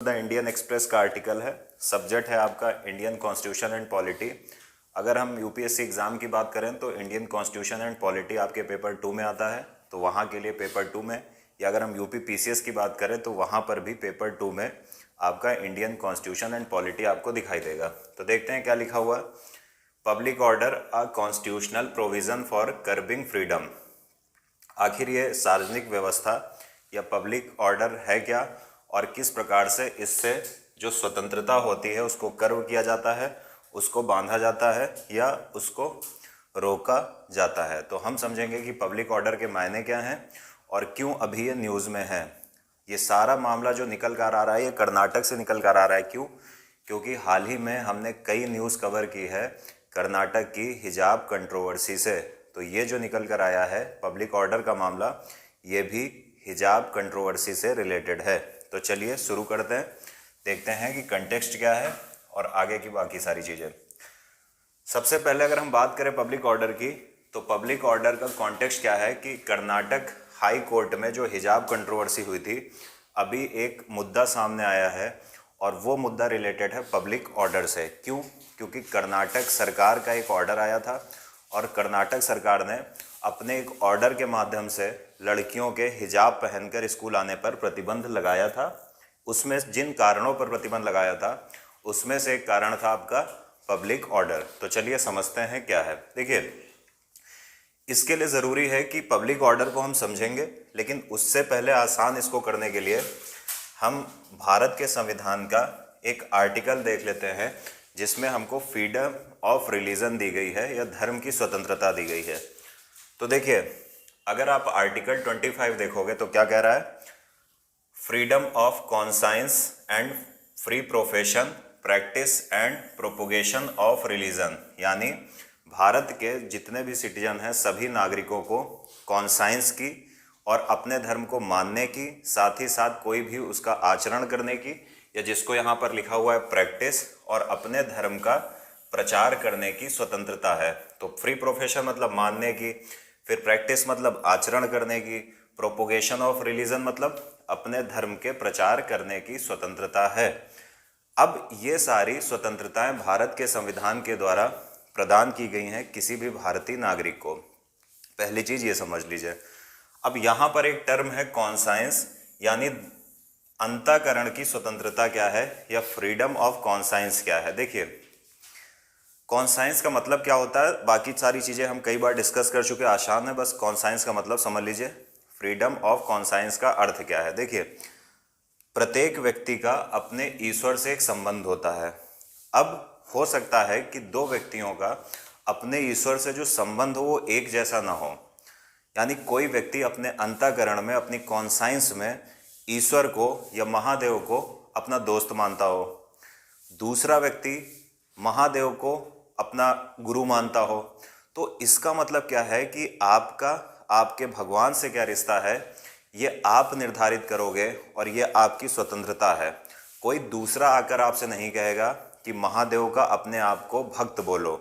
The Indian express का article है। Subject है आपका इंडियन कॉन्स्टिट्यूशन एंड पॉलिटी। अगर हम यूपीएससी एग्जाम की बात करें तो इंडियन कॉन्स्टिट्यूशन एंड पॉलिटी आपके पेपर 2 में आता है, तो वहाँ के लिए पेपर 2 में, या अगर हम यूपी पीसीएस की बात करें तो वहाँ पर भी पेपर 2 में आपका इंडियन कॉन्स्टिट्यूशन एंड पॉलिटी आपको दिखाई देगा। तो देखते हैं क्या लिखा हुआ है। Public order a constitutional provision for curbing freedom. आखिर ये सार्वजनिक व्यवस्था या पब्लिक ऑर्डर है क्या, और किस प्रकार से इससे जो स्वतंत्रता होती है उसको कर्व किया जाता है, उसको बांधा जाता है या उसको रोका जाता है। तो हम समझेंगे कि पब्लिक ऑर्डर के मायने क्या हैं और क्यों अभी ये न्यूज़ में है। ये सारा मामला जो निकल कर आ रहा है ये कर्नाटक से निकल कर आ रहा है। क्यों? क्योंकि हाल ही में हमने कई न्यूज़ कवर की है कर्नाटक की हिजाब कंट्रोवर्सी से। तो ये जो निकल कर आया है पब्लिक ऑर्डर का मामला, ये भी हिजाब कंट्रोवर्सी से रिलेटेड है। तो चलिए शुरू करते हैं, देखते हैं कि कंटेक्स्ट क्या है और आगे की बाकी सारी चीज़ें। सबसे पहले अगर हम बात करें पब्लिक ऑर्डर की, तो पब्लिक ऑर्डर का कॉन्टेक्स्ट क्या है कि कर्नाटक हाई कोर्ट में जो हिजाब कंट्रोवर्सी हुई थी, अभी एक मुद्दा सामने आया है और वो मुद्दा रिलेटेड है पब्लिक ऑर्डर से। क्यों? क्योंकि कर्नाटक सरकार का एक ऑर्डर आया था और कर्नाटक सरकार ने अपने एक ऑर्डर के माध्यम से लड़कियों के हिजाब पहनकर स्कूल आने पर प्रतिबंध लगाया था। उसमें जिन कारणों पर प्रतिबंध लगाया था उसमें से एक कारण था आपका पब्लिक ऑर्डर। तो चलिए समझते हैं क्या है। देखिए, इसके लिए ज़रूरी है कि पब्लिक ऑर्डर को हम समझेंगे, लेकिन उससे पहले आसान इसको करने के लिए हम भारत के संविधान का एक आर्टिकल देख लेते हैं जिसमें हमको फ्रीडम ऑफ रिलीजन दी गई है या धर्म की स्वतंत्रता दी गई है। तो देखिए, अगर आप आर्टिकल 25 देखोगे तो क्या कह रहा है? Freedom of conscience and free profession practice and propagation of religion, यानी भारत के जितने भी सिटीजन हैं सभी नागरिकों को कॉन्साइंस की और अपने धर्म को मानने की, साथ ही साथ कोई भी उसका आचरण करने की, या जिसको यहाँ पर लिखा हुआ है प्रैक्टिस, और अपने धर्म का प्रचार करने की स्वतंत्रता है। तो फ्री प्रोफेशन मतलब मानने की, फिर प्रैक्टिस मतलब आचरण करने की, प्रोपोगेशन ऑफ रिलीजन मतलब अपने धर्म के प्रचार करने की स्वतंत्रता है। अब ये सारी स्वतंत्रताएं भारत के संविधान के द्वारा प्रदान की गई हैं किसी भी भारतीय नागरिक को। पहली चीज ये समझ लीजिए। अब यहाँ पर एक टर्म है कॉन्साइंस, यानी अंतःकरण की स्वतंत्रता क्या है या फ्रीडम ऑफ कॉन्साइंस क्या है। देखिए, कॉन्साइंस का मतलब क्या होता है, बाकी सारी चीज़ें हम कई बार डिस्कस कर चुके, आसान है, बस कॉन्साइंस का मतलब समझ लीजिए। फ्रीडम ऑफ कॉन्साइंस का अर्थ क्या है? देखिए, प्रत्येक व्यक्ति का अपने ईश्वर से एक संबंध होता है। अब हो सकता है कि दो व्यक्तियों का अपने ईश्वर से जो संबंध हो वो एक जैसा ना हो, यानी कोई व्यक्ति अपने अंतःकरण में, अपनी कॉन्साइंस में ईश्वर को या महादेव को अपना दोस्त मानता हो, दूसरा व्यक्ति महादेव को अपना गुरु मानता हो। तो इसका मतलब क्या है कि आपका आपके भगवान से क्या रिश्ता है ये आप निर्धारित करोगे और ये आपकी स्वतंत्रता है। कोई दूसरा आकर आपसे नहीं कहेगा कि महादेव का अपने आप को भक्त बोलो।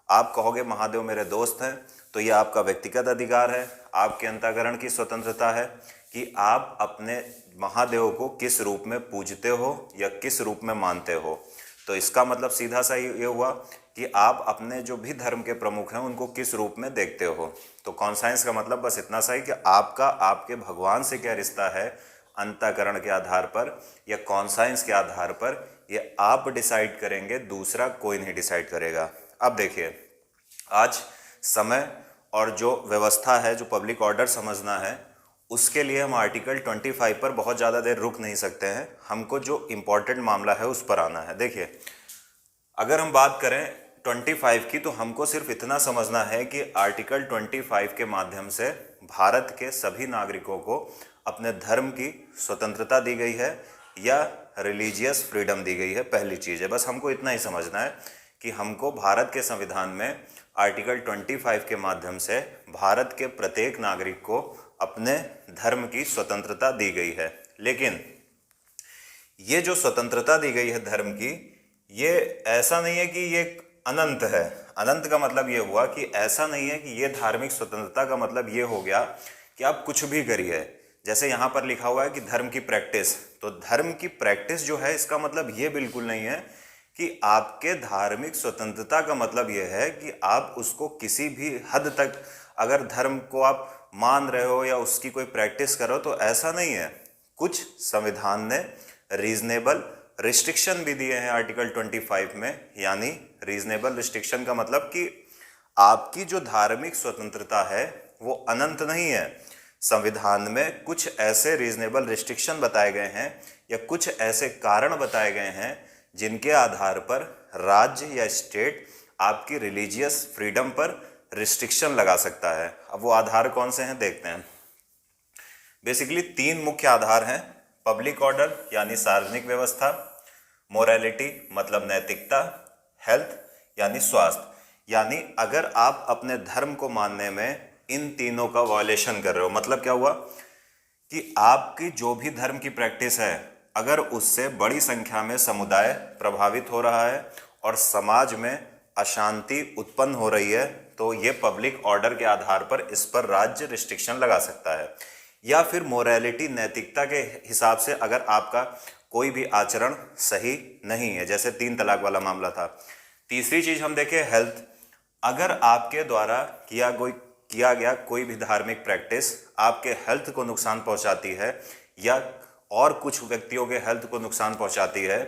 आप कहोगे महादेव मेरे दोस्त हैं, तो ये आपका व्यक्तिगत अधिकार है, आपके अंतःकरण की स्वतंत्रता है कि आप अपने महादेव को किस रूप में पूजते हो या किस रूप में मानते हो। तो इसका मतलब सीधा सा ये हुआ कि आप अपने जो भी धर्म के प्रमुख हैं उनको किस रूप में देखते हो। तो कॉन्साइंस का मतलब बस इतना सा ही कि आपका आपके भगवान से क्या रिश्ता है अंतःकरण के आधार पर या कॉन्साइंस के आधार पर, ये आप डिसाइड करेंगे, दूसरा कोई नहीं डिसाइड करेगा। अब देखिए, आज समय और जो व्यवस्था है, जो पब्लिक ऑर्डर समझना है, उसके लिए हम आर्टिकल 25 पर बहुत ज़्यादा देर रुक नहीं सकते हैं। हमको जो इम्पोर्टेंट मामला है उस पर आना है। देखिए, अगर हम बात करें 25 की, तो हमको सिर्फ इतना समझना है कि आर्टिकल 25 के माध्यम से भारत के सभी नागरिकों को अपने धर्म की स्वतंत्रता दी गई है या रिलीजियस फ्रीडम दी गई है। पहली चीज़ है, बस हमको इतना ही समझना है कि हमको भारत के संविधान में आर्टिकल 25 के माध्यम से भारत के प्रत्येक नागरिक को अपने धर्म की स्वतंत्रता दी गई है। लेकिन ये जो स्वतंत्रता दी गई है धर्म की, ये ऐसा नहीं है कि ये अनंत है। अनंत का मतलब ये हुआ कि ऐसा नहीं है कि ये धार्मिक स्वतंत्रता का मतलब ये हो गया कि आप कुछ भी करिए। जैसे यहाँ पर लिखा हुआ है कि धर्म की प्रैक्टिस, तो धर्म की प्रैक्टिस जो है इसका मतलब ये बिल्कुल नहीं है कि आपके धार्मिक स्वतंत्रता का मतलब ये है कि आप उसको किसी भी हद तक अगर धर्म को आप मान रहे हो या उसकी कोई प्रैक्टिस करो, तो ऐसा नहीं है। कुछ संविधान ने रीजनेबल रिस्ट्रिक्शन भी दिए हैं आर्टिकल 25 में, यानी रीजनेबल रिस्ट्रिक्शन का मतलब कि आपकी जो धार्मिक स्वतंत्रता है वो अनंत नहीं है। संविधान में कुछ ऐसे रीजनेबल रिस्ट्रिक्शन बताए गए हैं या कुछ ऐसे कारण बताए गए हैं जिनके आधार पर राज्य या स्टेट आपकी रिलीजियस फ्रीडम पर रिस्ट्रिक्शन लगा सकता है। अब वो आधार कौन से हैं देखते हैं। बेसिकली 3 मुख्य आधार हैं। पब्लिक ऑर्डर यानी सार्वजनिक व्यवस्था, मोरालिटी मतलब नैतिकता, हेल्थ यानी स्वास्थ्य। यानी अगर आप अपने धर्म को मानने में इन तीनों का वायलेशन कर रहे हो, मतलब क्या हुआ कि आपकी जो भी धर्म की प्रैक्टिस है अगर उससे बड़ी संख्या में समुदाय प्रभावित हो रहा है और समाज में अशांति उत्पन्न हो रही है, तो ये पब्लिक ऑर्डर के आधार पर इस पर राज्य रिस्ट्रिक्शन लगा सकता है। या फिर मोरालिटी नैतिकता के हिसाब से अगर आपका कोई भी आचरण सही नहीं है, जैसे 3 तलाक वाला मामला था। तीसरी चीज हम देखें हेल्थ, अगर आपके द्वारा किया गया कोई भी धार्मिक प्रैक्टिस आपके हेल्थ को नुकसान पहुंचाती है या और कुछ व्यक्तियों के हेल्थ को नुकसान पहुंचाती है,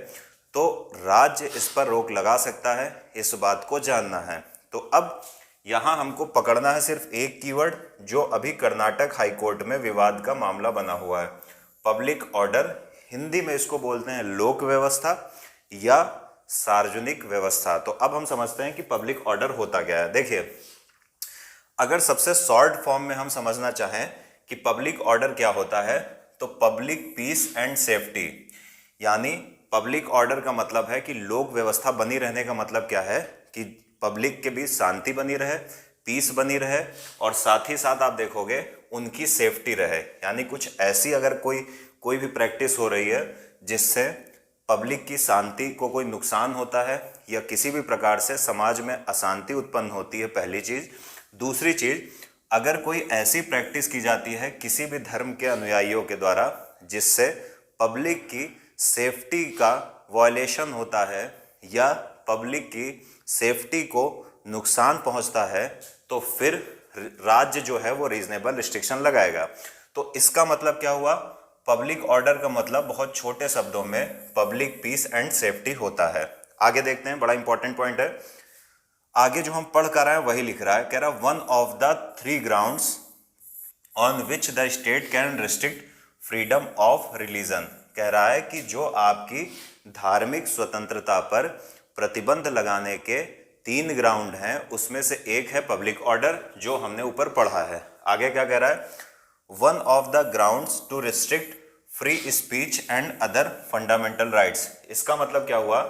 तो राज्य इस पर रोक लगा सकता है। इस बात को जानना है। तो अब यहां हमको पकड़ना है सिर्फ एक कीवर्ड जो अभी कर्नाटक हाई कोर्ट में विवाद का मामला बना हुआ है, पब्लिक ऑर्डर। हिंदी में इसको बोलते हैं लोक व्यवस्था या सार्वजनिक व्यवस्था। तो अब हम समझते हैं कि पब्लिक ऑर्डर होता क्या है। देखिए, अगर सबसे शॉर्ट फॉर्म में हम समझना चाहें कि पब्लिक ऑर्डर क्या होता है, तो पब्लिक पीस एंड सेफ्टी, यानी पब्लिक ऑर्डर का मतलब है कि लोक व्यवस्था बनी रहने का मतलब क्या है कि पब्लिक के बीच शांति बनी रहे, पीस बनी रहे और साथ ही साथ आप देखोगे उनकी सेफ्टी रहे। यानी कुछ ऐसी अगर कोई भी प्रैक्टिस हो रही है जिससे पब्लिक की शांति को कोई नुकसान होता है या किसी भी प्रकार से समाज में अशांति उत्पन्न होती है, पहली चीज। दूसरी चीज, अगर कोई ऐसी प्रैक्टिस की जाती है किसी भी धर्म के अनुयायियों के द्वारा जिससे पब्लिक की सेफ्टी का वायलेशन होता है या पब्लिक की सेफ्टी को नुकसान पहुंचता है, तो फिर राज्य जो है वो रीजनेबल रिस्ट्रिक्शन लगाएगा। तो इसका मतलब क्या हुआ, पब्लिक ऑर्डर का मतलब बहुत छोटे शब्दों में पब्लिक पीस एंड सेफ्टी होता है। आगे देखते हैं, बड़ा इंपॉर्टेंट पॉइंट है। आगे जो हम पढ़ कर रहे हैं वही लिख रहा है, कह रहा one of the 3 grounds on which the state can restrict freedom of religion. कह रहा है कि जो आपकी धार्मिक स्वतंत्रता पर प्रतिबंध लगाने के 3 ग्राउंड हैं, उसमें से एक है पब्लिक ऑर्डर, जो हमने ऊपर पढ़ा है। आगे क्या कह रहा है, one of the grounds to restrict free speech and other fundamental rights. इसका मतलब क्या हुआ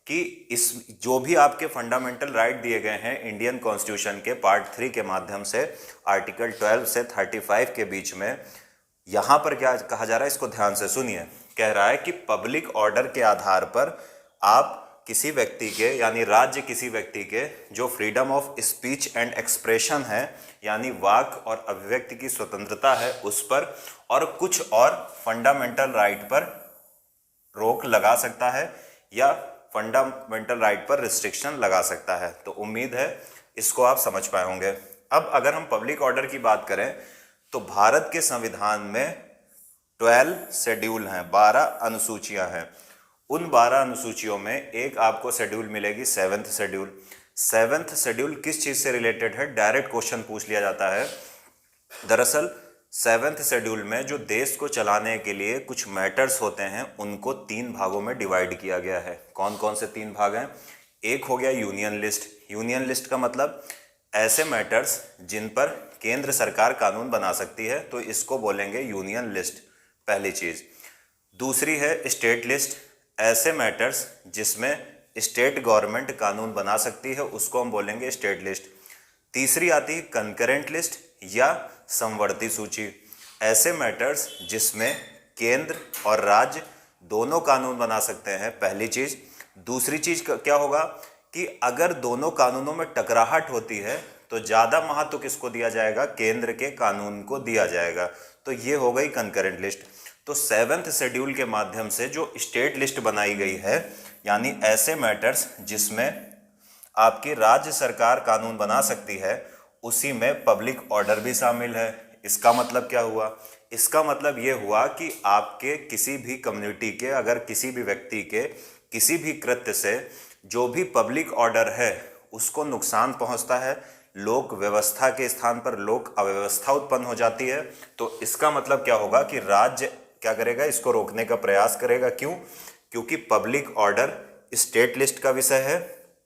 कि इस जो भी आपके फंडामेंटल राइट दिए गए हैं इंडियन कॉन्स्टिट्यूशन के पार्ट 3 के माध्यम से आर्टिकल 12 से 35 के बीच में, यहां पर क्या कहा जा रहा है इसको ध्यान से सुनिए। कह रहा है कि पब्लिक ऑर्डर के आधार पर आप किसी व्यक्ति के यानी राज्य किसी व्यक्ति के जो freedom of speech and expression है यानी वाक और अभिव्यक्ति की स्वतंत्रता है उस पर और कुछ और फंडामेंटल राइट पर रोक लगा सकता है या फंडामेंटल राइट पर रिस्ट्रिक्शन लगा सकता है। तो उम्मीद है इसको आप समझ पाए होंगे। अब अगर हम पब्लिक ऑर्डर की बात करें तो भारत के संविधान में 12 शेड्यूल हैं, 12 अनुसूचियां हैं। उन 12 अनुसूचियों में एक आपको शेड्यूल मिलेगी 7th शेड्यूल। 7th शेड्यूल किस चीज से रिलेटेड है, डायरेक्ट क्वेश्चन पूछ लिया जाता है। दरअसल 7th शेड्यूल में जो देश को चलाने के लिए कुछ मैटर्स होते हैं उनको 3 भागों में डिवाइड किया गया है। कौन कौन से 3 भाग हैं, एक हो गया यूनियन लिस्ट। यूनियन लिस्ट का मतलब ऐसे मैटर्स जिन पर केंद्र सरकार कानून बना सकती है, तो इसको बोलेंगे यूनियन लिस्ट, पहली चीज। दूसरी है स्टेट लिस्ट, ऐसे मैटर्स जिसमें स्टेट गवर्नमेंट कानून बना सकती है उसको हम बोलेंगे स्टेट लिस्ट। तीसरी आती है कंकरेंट लिस्ट या समवर्ती सूची, ऐसे मैटर्स जिसमें केंद्र और राज्य दोनों कानून बना सकते हैं, पहली चीज। दूसरी चीज क्या होगा कि अगर दोनों कानूनों में टकराहट होती है तो ज्यादा महत्व किसको दिया जाएगा, केंद्र के कानून को दिया जाएगा। तो ये हो गई कंकरेंट लिस्ट। तो 7th शेड्यूल के माध्यम से जो स्टेट लिस्ट बनाई गई है, यानी ऐसे मैटर्स जिसमें आपकी राज्य सरकार कानून बना सकती है, उसी में पब्लिक ऑर्डर भी शामिल है। इसका मतलब क्या हुआ? इसका मतलब ये हुआ कि आपके किसी भी कम्युनिटी के, अगर किसी भी व्यक्ति के किसी भी कृत्य से जो भी पब्लिक ऑर्डर है उसको नुकसान पहुंचता है, लोक व्यवस्था के स्थान पर लोक अव्यवस्था उत्पन्न हो जाती है, तो इसका मतलब क्या होगा कि राज्य क्या करेगा? इसको रोकने का प्रयास करेगा। क्यों? क्योंकि पब्लिक ऑर्डर स्टेट लिस्ट का विषय है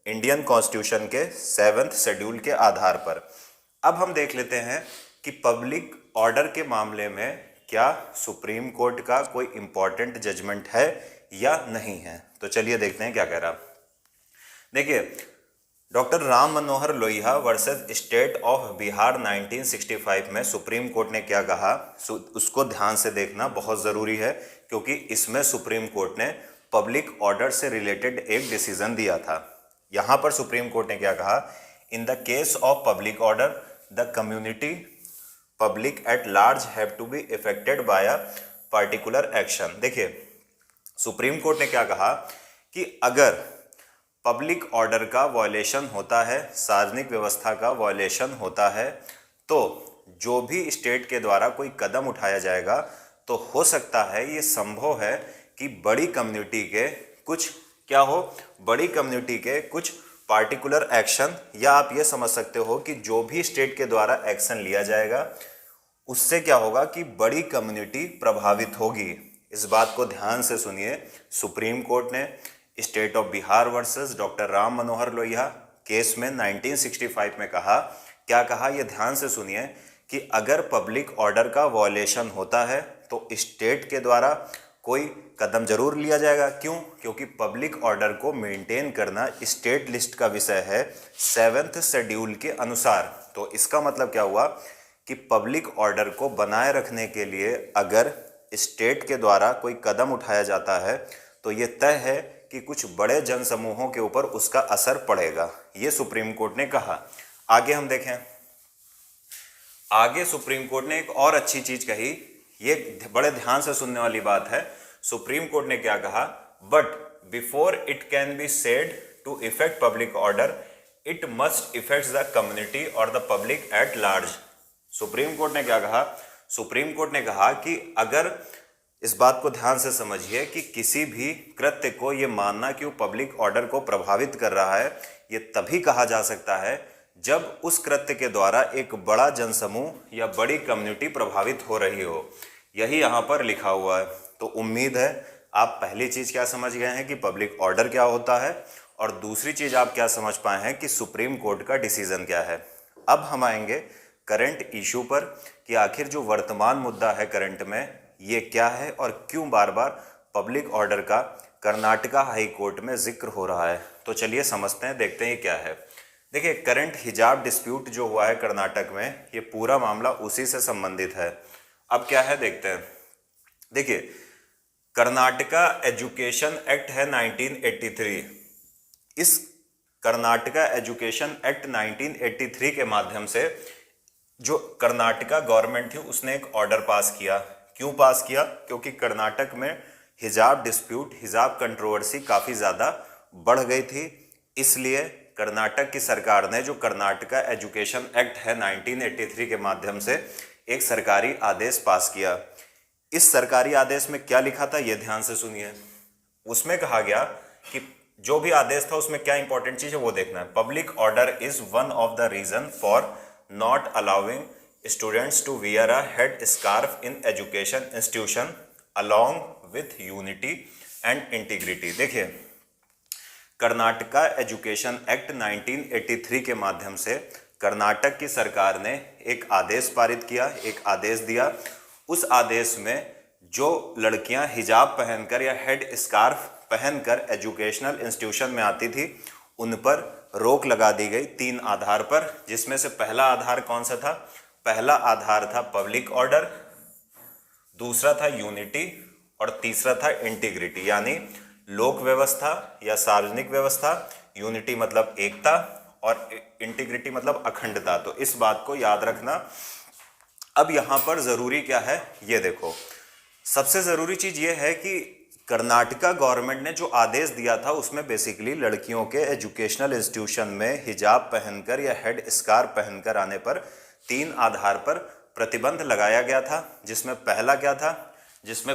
इंडियन कॉन्स्टिट्यूशन के 7th शेड्यूल के आधार पर। अब हम देख लेते हैं कि पब्लिक ऑर्डर के मामले में क्या सुप्रीम कोर्ट का कोई इंपॉर्टेंट जजमेंट है या नहीं है। तो चलिए देखते हैं क्या कह रहा। देखिए, doctor Ram Manohar Lohia versus state of Bihar 1965 में सुप्रीम कोर्ट ने क्या कहा, उसको ध्यान से देखना बहुत ज़रूरी है, क्योंकि इसमें सुप्रीम कोर्ट ने पब्लिक ऑर्डर से रिलेटेड एक डिसीजन दिया था। यहाँ पर सुप्रीम कोर्ट ने क्या कहा? In the case of public order the community public at large have to be affected by a particular action. देखिए, सुप्रीम कोर्ट ने क्या कहा कि अगर पब्लिक ऑर्डर का वायलेशन होता है, सार्वजनिक व्यवस्था का वायलेशन होता है, तो जो भी स्टेट के द्वारा कोई कदम उठाया जाएगा, तो हो सकता है, ये संभव है कि बड़ी कम्युनिटी के कुछ क्या हो, बड़ी कम्युनिटी के कुछ पार्टिकुलर एक्शन, या आप ये समझ सकते हो कि जो भी स्टेट के द्वारा एक्शन लिया जाएगा उससे क्या होगा कि बड़ी कम्युनिटी प्रभावित होगी। इस बात को ध्यान से सुनिए। सुप्रीम कोर्ट ने state of Bihar versus doctor Ram Manohar Lohia case में 1965 में कहा, क्या कहा ये ध्यान से सुनिए, कि अगर पब्लिक ऑर्डर का वायलेशन होता है तो स्टेट के द्वारा कोई कदम जरूर लिया जाएगा। क्यों? क्योंकि पब्लिक ऑर्डर को मेंटेन करना स्टेट लिस्ट का विषय है 7th शेड्यूल के अनुसार। तो इसका मतलब क्या हुआ कि पब्लिक ऑर्डर को बनाए रखने के लिए अगर स्टेट के द्वारा कोई कदम उठाया जाता है तो ये तय है कि कुछ बड़े जनसमूहों के ऊपर उसका असर पड़ेगा। ये सुप्रीम कोर्ट ने कहा। आगे हम देखें, आगे सुप्रीम कोर्ट ने एक और अच्छी चीज कही, ये बड़े ध्यान से सुनने वाली बात है। सुप्रीम कोर्ट ने क्या कहा? But before it can be said to effect public order it must effect the community और the public at large. Supreme court ने क्या कहा? सुप्रीम कोर्ट ने कहा कि अगर, इस बात को ध्यान से समझिए, कि किसी भी कृत्य को ये मानना कि वो पब्लिक ऑर्डर को प्रभावित कर रहा है, ये तभी कहा जा सकता है जब उस कृत्य के द्वारा एक बड़ा जनसमूह या बड़ी कम्युनिटी प्रभावित हो रही हो। यही यहाँ पर लिखा हुआ है। तो उम्मीद है आप पहली चीज़ क्या समझ गए हैं कि पब्लिक ऑर्डर क्या होता है, और दूसरी चीज़ आप क्या समझ पाए हैं कि सुप्रीम कोर्ट का डिसीजन क्या है। अब हम आएंगे करंट इशू पर कि आखिर जो वर्तमान मुद्दा है करंट में, ये क्या है और क्यों बार बार पब्लिक ऑर्डर का कर्नाटका हाई कोर्ट में जिक्र हो रहा है। तो चलिए समझते हैं, देखते हैं ये क्या है। देखिए, करंट हिजाब डिस्प्यूट जो हुआ है कर्नाटक में, ये पूरा मामला उसी से संबंधित है। अब क्या है देखते हैं। देखिए, कर्नाटका एजुकेशन एक्ट है 1983। इस कर्नाटका एजुकेशन एक्ट 1983 के माध्यम से जो कर्नाटका गवर्नमेंट थी उसने एक ऑर्डर पास किया। क्यों पास किया? क्योंकि कर्नाटक में हिजाब डिस्प्यूट, हिजाब कंट्रोवर्सी काफ़ी ज़्यादा बढ़ गई थी। इसलिए कर्नाटक की सरकार ने जो कर्नाटका एजुकेशन एक्ट है 1983 के माध्यम से एक सरकारी आदेश पास किया। इस सरकारी आदेश में क्या लिखा था ये ध्यान से सुनिए। उसमें कहा गया कि जो भी आदेश था उसमें क्या इंपॉर्टेंट चीज़ है वो देखना है। Public order is one of the reason for not allowing students to wear a head scarf in education institution along with unity and integrity. देखिए, कर्नाटका एजुकेशन एक्ट 1983 के माध्यम से कर्नाटक की सरकार ने एक आदेश पारित किया, एक आदेश दिया। उस आदेश में जो लड़कियां हिजाब पहनकर या हेड स्कार्फ पहनकर एजुकेशनल इंस्टीट्यूशन में आती थी उन पर रोक लगा दी गई 3 आधार पर, जिसमें से पहला आधार कौन सा था? पहला आधार था पब्लिक ऑर्डर, दूसरा था यूनिटी और तीसरा था इंटीग्रिटी, यानी लोक व्यवस्था या सार्वजनिक व्यवस्था। यूनिटी मतलब एकता और इंटीग्रिटी मतलब अखंडता। तो इस बात को याद रखना। अब यहाँ पर ज़रूरी क्या है ये देखो, सबसे ज़रूरी चीज़ ये है कि कर्नाटका गवर्नमेंट ने जो आदेश दिया था उसमें बेसिकली लड़कियों के एजुकेशनल इंस्टीट्यूशन में हिजाब पहनकर या हेड स्कार्फ पहनकर आने पर 3 आधार पर प्रतिबंध लगाया गया था, जिसमें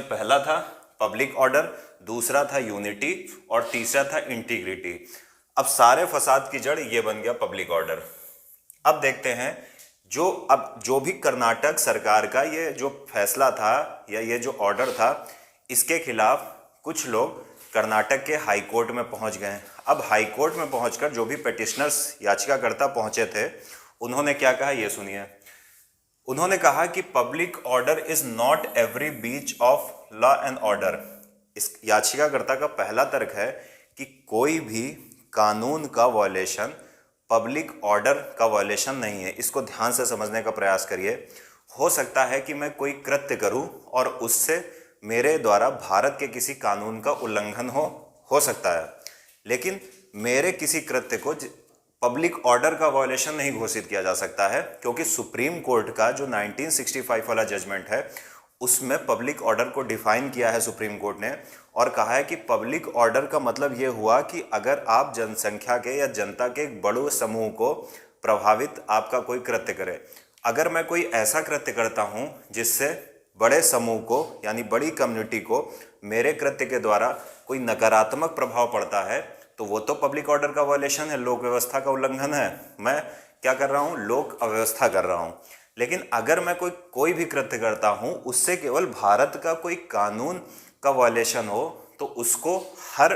पहला था पब्लिक ऑर्डर, दूसरा था यूनिटी और तीसरा था इंटीग्रिटी। अब सारे फसाद की जड़ ये बन गया पब्लिक ऑर्डर। अब देखते हैं जो भी कर्नाटक सरकार का ये जो फैसला था या ये जो ऑर्डर था, इसके खिलाफ कुछ लोग कर्नाटक के हाई कोर्ट में पहुंच गए। अब हाई कोर्ट में पहुंचकर जो भी पिटिशनर्स याचिकाकर्ता पहुंचे थे, उन्होंने क्या कहा ये सुनिए। उन्होंने कहा कि public order is not every breach of law and order. इस याचिकाकर्ता का पहला तर्क है कि कोई भी कानून का वायलेशन पब्लिक ऑर्डर का वायलेशन नहीं है। इसको ध्यान से समझने का प्रयास करिए। हो सकता है कि मैं कोई कृत्य करूं और उससे मेरे द्वारा भारत के किसी कानून का उल्लंघन हो सकता है, लेकिन मेरे किसी कृत्य को पब्लिक ऑर्डर का वायलेशन नहीं घोषित किया जा सकता है, क्योंकि सुप्रीम कोर्ट का जो 1965 वाला जजमेंट है उसमें पब्लिक ऑर्डर को डिफाइन किया है सुप्रीम कोर्ट ने, और कहा है कि पब्लिक ऑर्डर का मतलब ये हुआ कि अगर आप जनसंख्या के या जनता के एक बड़े समूह को प्रभावित आपका कोई कृत्य करे। अगर मैं कोई ऐसा कृत्य करता हूँ जिससे बड़े समूह को यानी बड़ी कम्युनिटी को मेरे कृत्य के द्वारा कोई नकारात्मक प्रभाव पड़ता है, तो वो तो पब्लिक ऑर्डर का वायलेशन है, लोक व्यवस्था का उल्लंघन है। मैं क्या कर रहा हूँ, लोक अव्यवस्था कर रहा हूँ। लेकिन अगर मैं कोई भी कृत्य करता हूँ उससे केवल भारत का कोई कानून का वायलेशन हो, तो उसको हर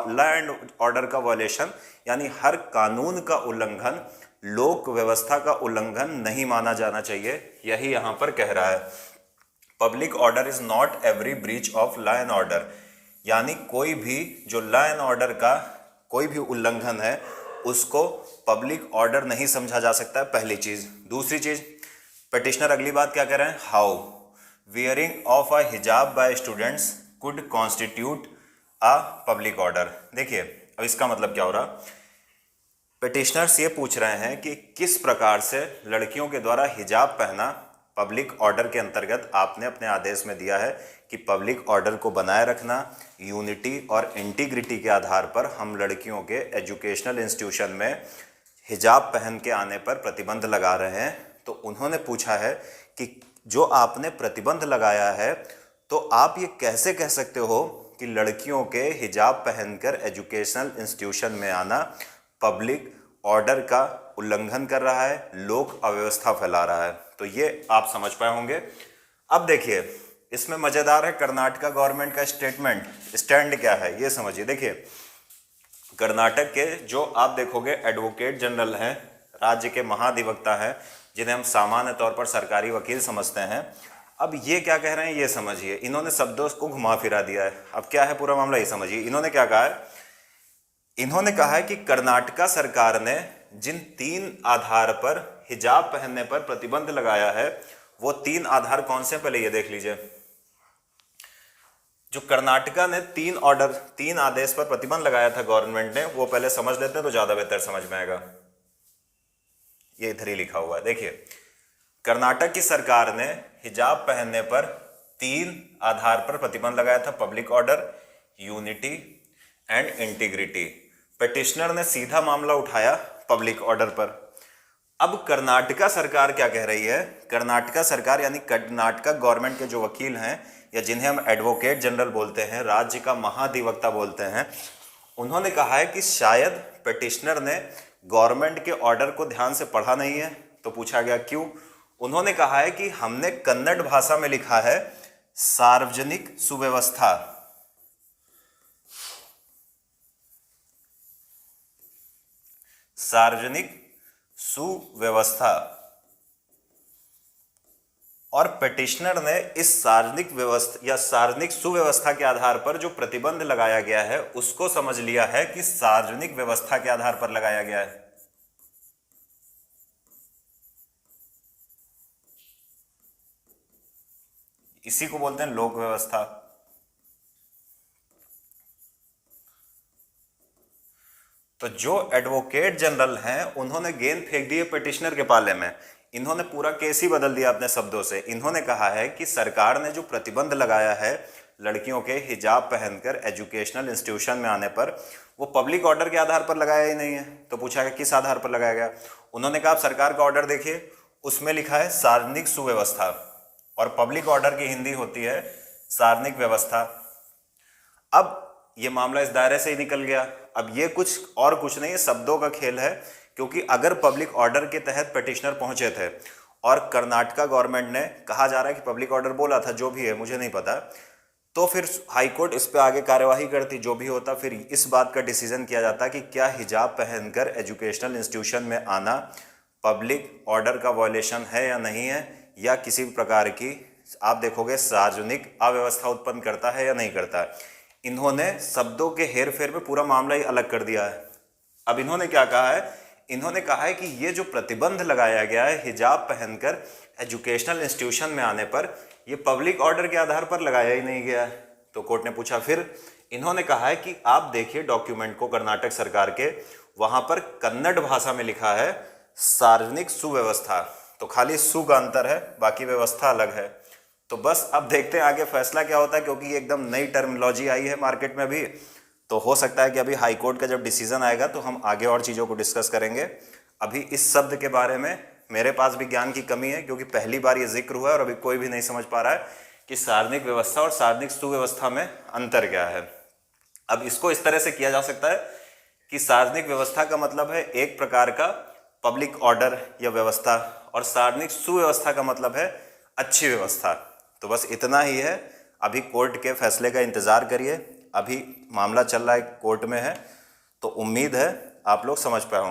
लॉ एंड ऑर्डर का वायलेशन यानी हर कानून का उल्लंघन, लोक व्यवस्था का उल्लंघन नहीं माना जाना चाहिए। यही यहाँ पर कह रहा है, public order is not every breach of law and order, यानी कोई भी जो लॉ एंड ऑर्डर का कोई भी उल्लंघन है उसको पब्लिक ऑर्डर नहीं समझा जा सकता है, पहली चीज। दूसरी चीज, पिटिशनर अगली बात क्या कह रहे हैं, how wearing of a hijab by students could constitute a public order. देखिए अब इसका मतलब क्या हो रहा, पिटिशनर्स ये पूछ रहे हैं कि किस प्रकार से लड़कियों के द्वारा हिजाब पहना पब्लिक ऑर्डर के अंतर्गत आपने अपने आदेश में दिया है कि पब्लिक ऑर्डर को बनाए रखना, यूनिटी और इंटीग्रिटी के आधार पर हम लड़कियों के एजुकेशनल इंस्टीट्यूशन में हिजाब पहन के आने पर प्रतिबंध लगा रहे हैं। तो उन्होंने पूछा है कि जो आपने प्रतिबंध लगाया है, तो आप ये कैसे कह सकते हो कि लड़कियों के हिजाब पहनकर एजुकेशनल इंस्टीट्यूशन में आना पब्लिक ऑर्डर का उल्लंघन कर रहा है, लोक अव्यवस्था फैला रहा है। तो ये आप समझ पाए होंगे। अब देखिए इसमें मजेदार है कर्नाटका गवर्नमेंट का स्टैंड क्या है ये समझिए। देखिए कर्नाटक के जो आप देखोगे एडवोकेट जनरल हैं, राज्य के महाधिवक्ता हैं, जिन्हें हम सामान्य तौर पर सरकारी वकील समझते हैं। अब ये क्या कह रहे हैं ये समझिए, इन्होंने शब्दों को घुमा फिरा दिया है। अब क्या है पूरा मामला ये समझिए। इन्होंने क्या कहा है, इन्होंने कहा है कि कर्नाटका सरकार ने जिन 3 आधार पर हिजाब पहनने पर प्रतिबंध लगाया है, वो 3 आधार कौन से, पहले ये देख लीजिए। जो कर्नाटका ने 3 आदेश पर प्रतिबंध लगाया था गवर्नमेंट ने, वो पहले समझ लेते हैं तो ज्यादा बेहतर समझ में आएगा। ये इधर ही लिखा हुआ है, देखिए कर्नाटक की सरकार ने हिजाब पहनने पर 3 आधार पर प्रतिबंध लगाया था, public order, unity and integrity. Petitioner ने सीधा मामला उठाया पब्लिक ऑर्डर पर। अब कर्नाटका सरकार क्या कह रही है, कर्नाटका सरकार यानी कर्नाटका गवर्नमेंट के जो वकील हैं या जिन्हें हम एडवोकेट जनरल बोलते हैं, राज्य का महाधिवक्ता बोलते हैं, उन्होंने कहा है कि शायद पिटिशनर ने गवर्नमेंट के ऑर्डर को ध्यान से पढ़ा नहीं है। तो पूछा गया क्यों, उन्होंने कहा है कि हमने कन्नड़ भाषा में लिखा है सार्वजनिक सुव्यवस्था, सार्वजनिक सुव्यवस्था, और पिटिशनर ने इस सार्वजनिक व्यवस्था या सार्वजनिक सुव्यवस्था के आधार पर जो प्रतिबंध लगाया गया है उसको समझ लिया है कि सार्वजनिक व्यवस्था के आधार पर लगाया गया है। इसी को बोलते हैं लोक व्यवस्था। तो जो एडवोकेट जनरल हैं उन्होंने गेंद फेंक दी है पिटिशनर के पाले में। इन्होंने पूरा केस ही बदल दिया अपने शब्दों से। इन्होंने कहा है कि सरकार ने जो प्रतिबंध लगाया है लड़कियों के हिजाब पहनकर एजुकेशनल इंस्टीट्यूशन में आने पर, वो पब्लिक ऑर्डर के आधार पर लगाया ही नहीं है। तो पूछा गया किस आधार पर लगाया गया। उन्होंने कहा आप सरकार का ऑर्डर देखिए, उसमें लिखा है सार्वजनिक सुव्यवस्था, और पब्लिक ऑर्डर की हिंदी होती है सार्वजनिक व्यवस्था। अब ये मामला इस दायरे से ही निकल गया। अब ये कुछ और कुछ नहीं, ये शब्दों का खेल है, क्योंकि अगर पब्लिक ऑर्डर के तहत पिटिशनर पहुंचे थे और कर्नाटका गवर्नमेंट ने, कहा जा रहा है कि पब्लिक ऑर्डर बोला था, जो भी है मुझे नहीं पता, तो फिर हाईकोर्ट इस पे आगे कार्यवाही करती, जो भी होता, फिर इस बात का डिसीजन किया जाता कि क्या हिजाब पहनकर एजुकेशनल इंस्टीट्यूशन में आना पब्लिक ऑर्डर का वायलेशन है या नहीं है, या किसी प्रकार की आप देखोगे सार्वजनिक अव्यवस्था उत्पन्न करता है या नहीं करता है। इन्होंने शब्दों के हेर फेर में पूरा मामला ही अलग कर दिया है। अब इन्होंने क्या कहा है, इन्होंने कहा है कि ये जो प्रतिबंध लगाया गया है हिजाब पहनकर एजुकेशनल इंस्टीट्यूशन में आने पर, ये पब्लिक ऑर्डर के आधार पर लगाया ही नहीं गया है। तो कोर्ट ने पूछा, फिर इन्होंने कहा है कि आप देखिए डॉक्यूमेंट को कर्नाटक सरकार के, वहां पर कन्नड़ भाषा में लिखा है सार्वजनिक सुव्यवस्था, तो खाली सु का अंतर है, बाकी व्यवस्था अलग है। तो बस अब देखते हैं आगे फैसला क्या होता है, क्योंकि ये एकदम नई टर्मिनोलॉजी आई है मार्केट में भी। तो हो सकता है कि अभी हाई कोर्ट का जब डिसीजन आएगा तो हम आगे और चीज़ों को डिस्कस करेंगे। अभी इस शब्द के बारे में मेरे पास भी ज्ञान की कमी है, क्योंकि पहली बार ये जिक्र हुआ है और अभी कोई भी नहीं समझ पा रहा है कि सार्वजनिक व्यवस्था और सार्वजनिक सुव्यवस्था में अंतर क्या है। अब इसको इस तरह से किया जा सकता है कि सार्वजनिक व्यवस्था का मतलब है एक प्रकार का पब्लिक ऑर्डर या व्यवस्था, और सार्वजनिक सुव्यवस्था का मतलब है अच्छी व्यवस्था। तो बस इतना ही है, अभी कोर्ट के फैसले का इंतज़ार करिए। अभी मामला चल रहा है, कोर्ट में है, तो उम्मीद है आप लोग समझ पाए होंगे।